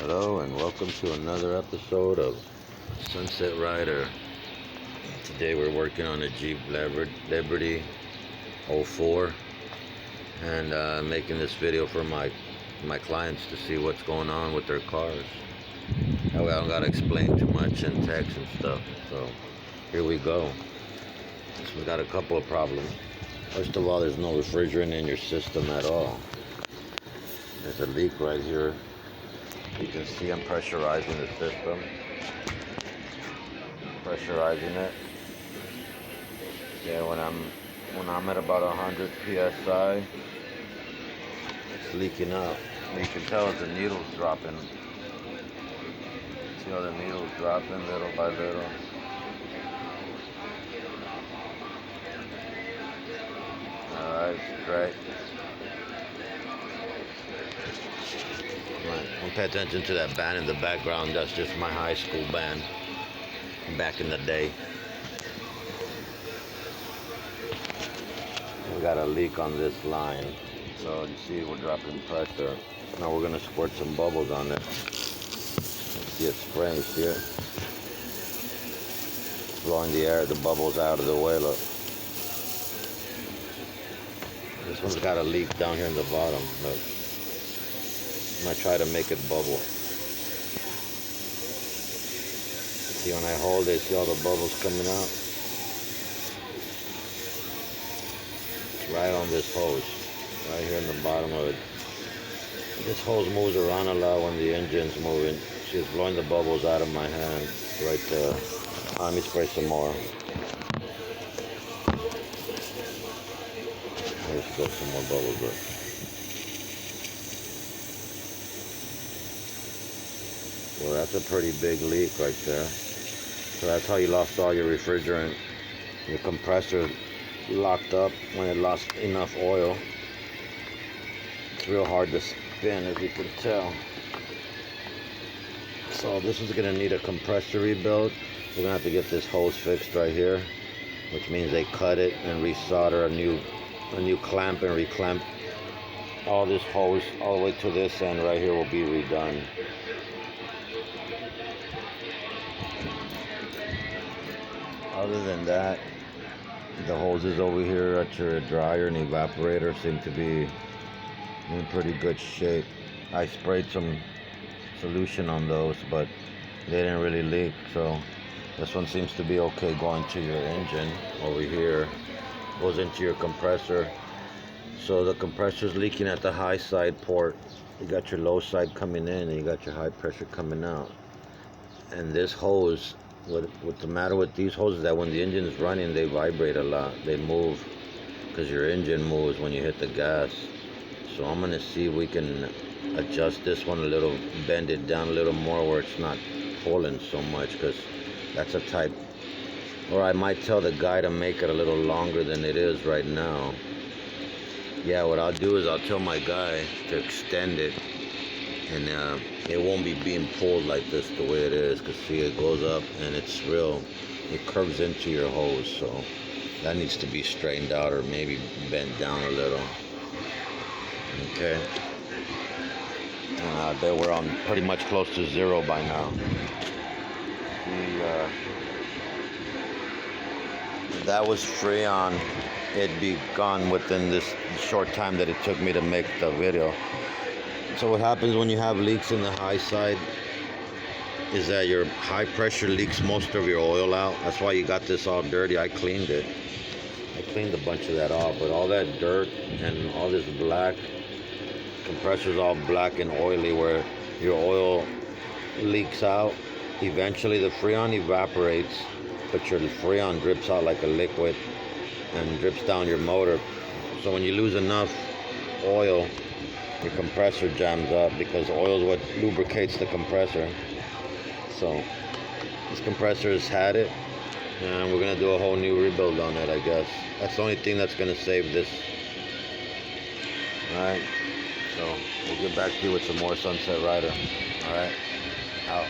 Hello and welcome to another episode of Sunset Rider. Today we're working on a Jeep Liberty 04 and making this video for my clients to see what's going on with their cars. That way I don't gotta explain too much in text and stuff. So here we go. So we got a couple of problems. First of all, there's no refrigerant in your system at all. There's a leak right here. You can see I'm pressurizing the system. Pressurizing it. Yeah, when I'm at about 100 psi, it's leaking out. You can tell the needle's dropping. See how the needle's dropping little by little. Alright, great. Don't pay attention to that band in the background. That's just my high school band back in the day. We got a leak on this line, so you see we're dropping pressure. Now we're gonna squirt some bubbles on it. See it spraying, see it? Blowing the air, the bubbles out of the way. Look, this one's got a leak down here in the bottom. Look. I'm gonna try to make it bubble. See, when I hold it, see all the bubbles coming out? It's right on this hose, right here in the bottom of it. This hose moves around a lot when the engine's moving. She's blowing the bubbles out of my hand right there. Let me spray some more. There she goes, some more bubbles. Look. Well, that's a pretty big leak right there. So that's how you lost all your refrigerant. Your compressor locked up when it lost enough oil. It's real hard to spin, as you can tell. So this is gonna need a compressor rebuild. We're gonna have to get this hose fixed right here, which means they cut it and resolder a new clamp and reclamp. All this hose all the way to this end right here will be redone. Other than that, the hoses over here at your dryer and evaporator seem to be in pretty good shape. I sprayed some solution on those, but they didn't really leak, so this one seems to be okay going to your engine. Over here goes into your compressor. So the compressor's leaking at the high side port. You got your low side coming in and you got your high pressure coming out. And this hose, what's the matter with these hoses, that when the engine is running, they vibrate a lot. They move because your engine moves when you hit the gas. So I'm going to see if we can adjust this one a little, bend it down a little more where it's not pulling so much, because that's a type. Or I might tell the guy to make it a little longer than it is right now. Yeah, what I'll do is I'll tell my guy to extend it, and it won't be being pulled like this the way it is, because see, it goes up and it's real, it curves into your hose, so that needs to be straightened out or maybe bent down a little. Okay, I bet we're on pretty much close to zero by now. That was Freon. It'd be gone within this short time that it took me to make the video. So what happens when you have leaks in the high side is that your high pressure leaks most of your oil out. That's why you got this all dirty. I cleaned it. I cleaned a bunch of that off, but all that dirt and all this black, compressor's all black and oily where your oil leaks out. Eventually the Freon evaporates, but your Freon drips out like a liquid and drips down your motor. So when you lose enough oil, your compressor jams up, because oil is what lubricates the compressor. So this compressor has had it, and we're gonna do a whole new rebuild on it, I guess. That's the only thing that's gonna save this. Alright, so we'll get back to you with some more Sunset Rider. Alright, out.